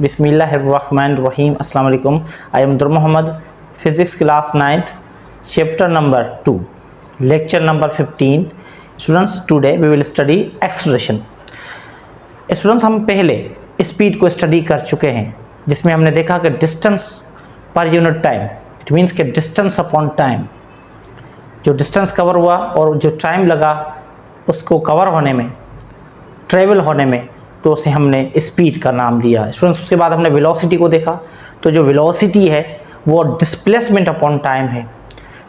Bismillahirrahmanirrahim. Assalamu alaikum. I am Dur Muhammad, Physics class 9th, chapter number 2, lecture number 15. Students, today we will study acceleration. Students, हम पहले speed को study कर चुके हैं, जिसमें हमने देखा कि distance per unit time, it means कि डिस्टेंस अपॉन टाइम, जो डिस्टेंस कवर हुआ और जो टाइम लगा उसको कवर होने में, ट्रेवल होने में, तो उसे हमने स्पीड का नाम दिया। स्टूडेंट्स, उसके बाद हमने वेलोसिटी को देखा, तो जो वेलोसिटी है वो डिस्प्लेसमेंट अपॉन टाइम है।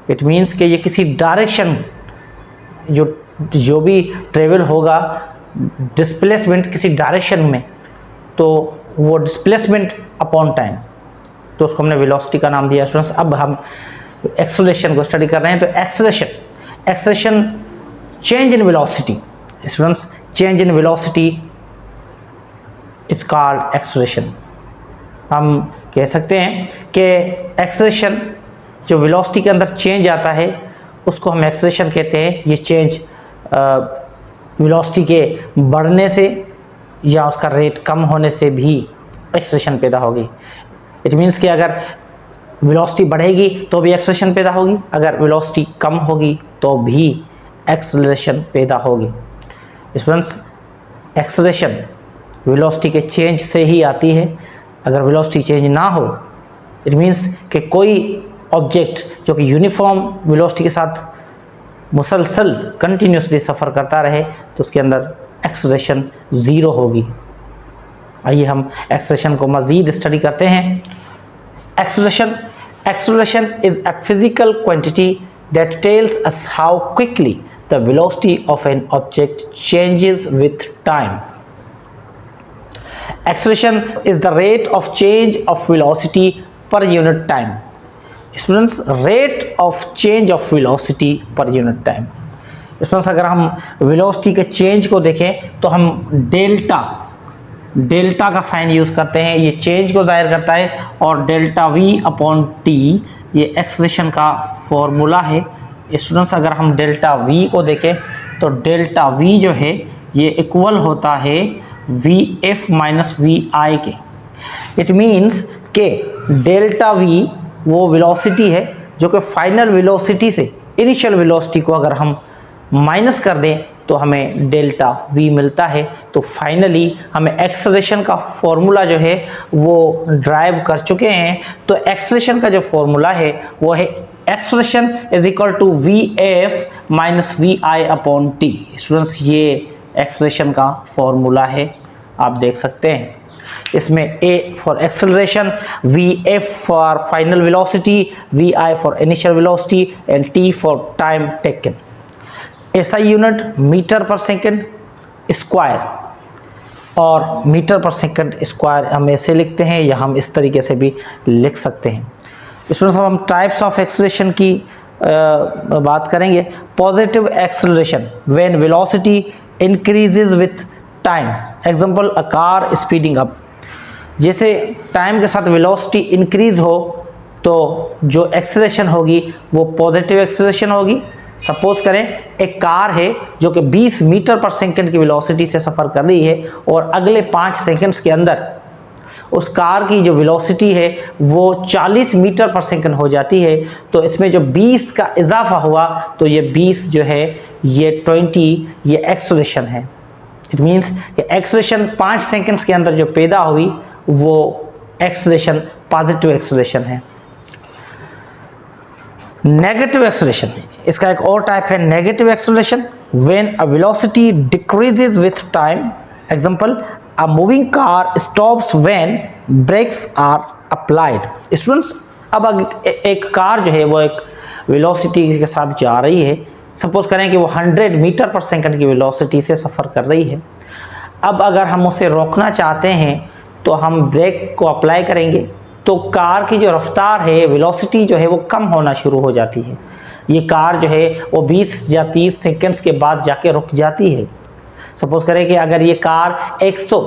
इट मीन्स कि ये किसी डायरेक्शन, जो भी ट्रेवल होगा डिस्प्लेसमेंट किसी डायरेक्शन में, तो वो डिस्प्लेसमेंट अपॉन टाइम, तो उसको हमने वेलोसिटी का नाम दिया। स्टूडेंट्स, अब हम एक्सेलरेशन को स्टडी कर रहे हैं। तो acceleration change in velocity. Students, change in velocity is called acceleration. हम कह सकते हैं कि एक्सेलरेशन जो वेलोसिटी के अंदर चेंज आता है उसको हम एक्सेलरेशन कहते हैं। ये चेंज वेलोसिटी के बढ़ने से या उसका रेट कम होने से भी एक्सेलरेशन पैदा होगी। इट मीन्स कि अगर वेलोसिटी बढ़ेगी तो भी एक्सेलरेशन पैदा होगी, अगर वेलोसिटी कम होगी तो भी एक्सेलरेशन पैदा होगी। स्टूडेंट्स, एक्सेलरेशन वेलोसिटी के चेंज से ही आती है। अगर वेलोसिटी चेंज ना हो, इट मीन्स कि कोई ऑब्जेक्ट जो कि यूनिफॉर्म वेलोसिटी के साथ मुसलसल कंटिन्यूसली सफ़र करता रहे, तो उसके अंदर एक्सेलरेशन ज़ीरो होगी। आइए हम एक्सेलरेशन को मज़ीद स्टडी करते हैं। Acceleration is a physical quantity that tells us how quickly the velocity of an object changes with time. Acceleration is the rate of change of velocity per unit time. Students, rate of change of velocity per unit time. Students, अगर हम velocity के change को देखें तो हम delta का sign use करते हैं, ये change को जाहिर करता है, और डेल्टा v अपॉन टी ये एक्सेलरेशन का फॉर्मूला है। स्टूडेंट्स, अगर हम डेल्टा v को देखें तो डेल्टा v जो है ये इक्वल होता है Vf माइनस Vi के। इट मीन्स के डेल्टा V वो वेलोसिटी है जो कि फाइनल वेलोसिटी से इनिशियल वेलोसिटी को अगर हम माइनस कर दें तो हमें डेल्टा V मिलता है। तो फाइनली हमें एक्सेलरेशन का फॉर्मूला जो है वो ड्राइव कर चुके हैं। तो एक्सेलरेशन का जो फॉर्मूला है वो है acceleration is equal to Vf minus Vi upon t. Students, ये एक्सेलरेशन का फॉर्मूला है, आप देख सकते हैं। इसमें A for acceleration, Vf for final velocity, Vi for initial velocity and T for time taken. SI unit metre per second square, और metre per second square हम ऐसे लिखते हैं या हम इस तरीके से भी लिख सकते हैं। स्टूडेंट्स, हम टाइप्स ऑफ एक्सेलरेशन की बात करेंगे। Positive acceleration when velocity increases with time. Example, a car speeding up. जैसे टाइम के साथ वेलोसिटी इंक्रीज हो तो जो एक्सेलरेशन होगी वो पॉजिटिव एक्सेलरेशन होगी। सपोज करें एक कार है जो कि 20 मीटर पर सेकंड की वेलोसिटी से सफ़र कर रही है और अगले 5 सेकंड्स के अंदर उस कार की जो वेलोसिटी है वो 40 मीटर पर सेकंड हो जाती है। तो इसमें जो 20 का इजाफा हुआ तो ये 20 जो है ये 20 ये एक्सेलरेशन है। इट मीन्स कि एक्सेलरेशन 5 सेकंड्स के अंदर जो पैदा हुई वो एक्सेलरेशन पॉजिटिव एक्सेलरेशन है। नेगेटिव एक्सेलरेशन, इसका एक और टाइप है negative acceleration when a velocity decreases with time. Example, a moving car stops when brakes are applied. Students, अब एक कार जो है वो एक वेलोसिटी के साथ जा रही है। सपोज करें कि वो 100 मीटर पर सेकंड की वेलोसिटी से सफ़र कर रही है। अब अगर हम उसे रोकना चाहते हैं तो हम ब्रेक को अप्लाई करेंगे, तो कार की जो रफ्तार है, वेलोसिटी जो है वो कम होना शुरू हो जाती है। ये कार जो है वो 20 या 30 सेकंड्स के बाद जाके रुक जाती है। सपोज करें कि अगर ये कार 100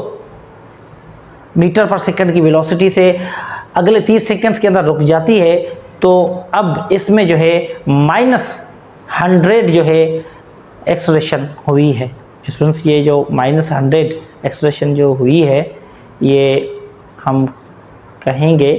मीटर पर सेकंड की वेलोसिटी से अगले 30 सेकंड्स के अंदर रुक जाती है, तो अब इसमें जो है -100 जो है एक्सेलरेशन हुई है। स्टूडेंट्स, ये जो -100 एक्सेलरेशन जो हुई है ये हम कहेंगे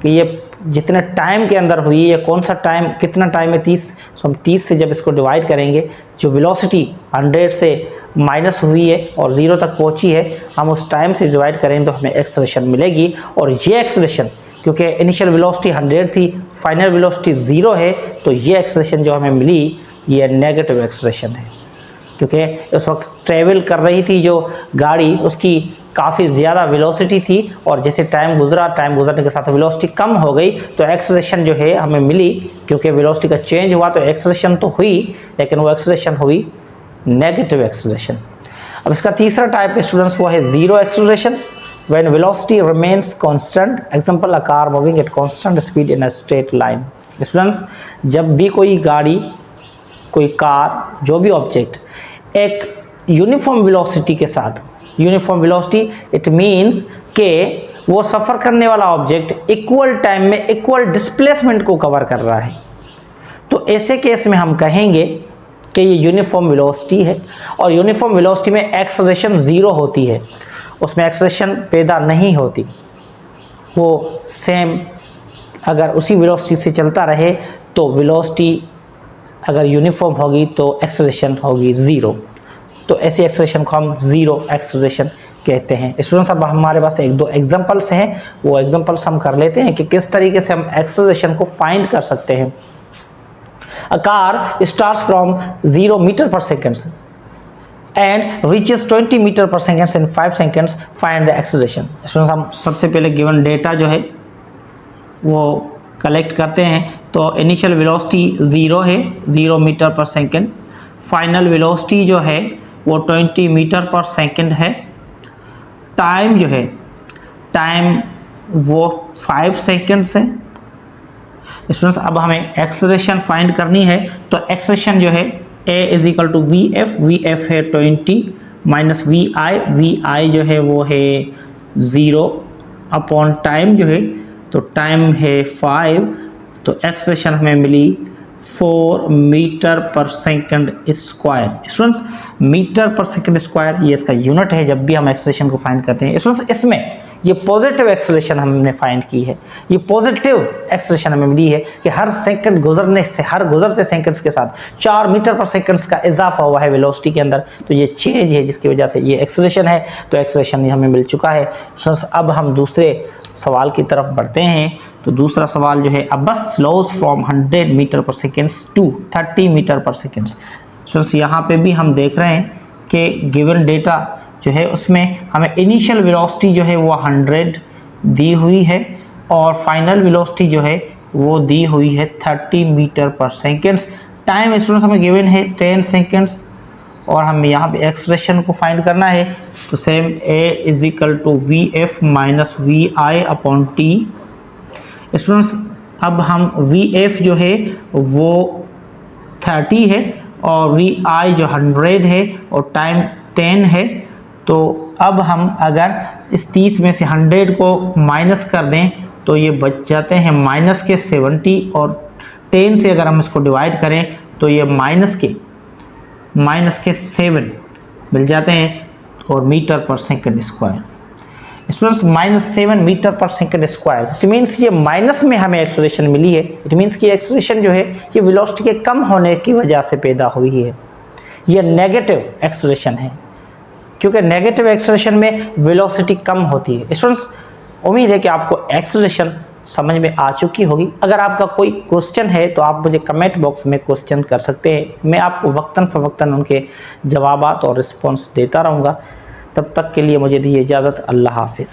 कि ये जितने टाइम के अंदर हुई, ये कौन सा टाइम, कितना टाइम है 30, तो हम 30 से जब इसको डिवाइड करेंगे, जो वेलोसिटी 100 से माइनस हुई है और 0 तक पहुंची है, हम उस टाइम से डिवाइड करेंगे तो हमें एक्सेलरेशन मिलेगी। और ये एक्सेलरेशन, क्योंकि इनिशियल वेलोसिटी 100 थी, फाइनल वेलोसिटी 0 है, तो ये एक्सेलरेशन जो हमें मिली ये नेगेटिव एक्सेलरेशन है, क्योंकि उस वक्त ट्रेवल कर रही थी जो गाड़ी, उसकी काफ़ी ज़्यादा वेलोसिटी थी और जैसे टाइम गुजरा, टाइम गुजरने के साथ वेलोसिटी कम हो गई, तो एक्सेलरेशन जो है हमें मिली। क्योंकि वेलोसिटी का चेंज हुआ तो एक्सेलरेशन तो हुई, लेकिन वो एक्सेलरेशन हुई नेगेटिव एक्सेलरेशन। अब इसका तीसरा टाइप स्टूडेंट्स वो है zero acceleration, when velocity remains constant, example a car moving at constant speed in a straight line. Students, जब भी कोई गाड़ी, कोई कार, जो भी ऑब्जेक्ट एक यूनिफॉर्म वेलोसिटी के साथ, यूनिफॉर्म वेलोसिटी इट मीन्स के वो सफ़र करने वाला ऑब्जेक्ट इक्वल टाइम में इक्वल डिस्प्लेसमेंट को कवर कर रहा है, तो ऐसे केस में हम कहेंगे कि ये यूनिफॉर्म वेलोसिटी है। और यूनिफॉर्म वेलोसिटी में एक्सेलरेशन 0 होती है, उसमें एक्सेलरेशन पैदा नहीं होती, वो सेम अगर उसी वेलोसिटी से चलता रहे तो वेलोसिटी अगर यूनिफॉर्म होगी तो एक्सेलरेशन होगी 0, तो ऐसी एक्सेलरेशन को हम जीरो एक्सेलरेशन कहते हैं। स्टूडेंट्स, अब हमारे पास एक दो एग्जांपल्स हैं, वो एग्जांपल्स हम कर लेते हैं कि किस तरीके से हम एक्सेलरेशन को फाइंड कर सकते हैं। A car starts from 0 metre per second and reaches 20 metre per second in 5 seconds, find the acceleration. Students, हम सबसे पहले गिवन डेटा जो है वो कलेक्ट करते हैं। तो इनिशियल वेलोसिटी 0 है, 0 metre per second, final velocity जो है वो 20 मीटर पर सेकेंड है, टाइम जो है, टाइम वो 5 सेकेंड्स है। स्टूडेंट्स, अब हमें एक्सेलरेशन फाइंड करनी है, तो एक्सेलरेशन जो है a is equal to v f है 20 माइनस वी आई जो है वो है 0 अपॉन टाइम जो है, तो टाइम है 5, तो एक्सेलरेशन हमें मिली 4 metre per second square. Students, metre per second square ये इसका यूनिट है जब भी हम एक्सेलरेशन को फाइंड करते हैं। स्टूडेंट्स, इसमें ये पॉजिटिव एक्सेलरेशन हमने फाइंड की है, ये पॉजिटिव एक्सेलरेशन हमें मिली है कि हर सेकंड गुजरने से, हर गुजरते सेकंड्स के साथ 4 मीटर पर सेकंड्स का इजाफा हुआ है वेलोसिटी के अंदर, तो ये चेंज है जिसकी वजह से ये एक्सेलरेशन है, तो एक्सेलरेशन हमें मिल चुका है। स्टूडेंट्स, अब हम दूसरे सवाल की तरफ बढ़ते हैं। तो दूसरा सवाल जो है, अ बस slows from 100 metre per second to 30 metre per second. Students, यहाँ पे भी हम देख रहे हैं कि गिवन डेटा जो है उसमें हमें इनिशियल वेलोसिटी जो है वो 100 दी हुई है और फाइनल वेलोसिटी जो है वो दी हुई है 30 metre per second. Time students हमें गिवन है 10 सेकेंड्स और हमें यहाँ पे एक्सप्रेशन को फाइंड करना है, तो same a is equal to v f minus v i upon t. Students, अब हम वी एफ जो है वो 30 है और वी आई जो 100 है और टाइम 10 है, तो अब हम अगर इस 30 में से 100 को माइनस कर दें तो ये बच जाते हैं माइनस के 70 और 10 से अगर हम इसको डिवाइड करें तो ये माइनस के 7 मिल जाते हैं और metre per second square. Students, -7 metre per second square, it means ये माइनस में हमें एक्सेलरेशन मिली है। इट मीन्स कि एक्सेलरेशन जो है ये वेलोसिटी के कम होने की वजह से पैदा हुई है, ये नेगेटिव एक्सेलरेशन है, क्योंकि नेगेटिव एक्सेलरेशन में वेलोसिटी कम होती है। स्टूडेंट्स, उम्मीद है कि आपको एक्सेलरेशन समझ में आ चुकी होगी। अगर आपका कोई क्वेश्चन है तो आप मुझे कमेंट बॉक्स में क्वेश्चन कर सकते हैं, मैं आपको वक्तन फ़वक्तन उनके जवाबात और रिस्पॉन्स देता रहूँगा। तब तक के लिए मुझे दीजिए इजाज़त। अल्लाह हाफिज़।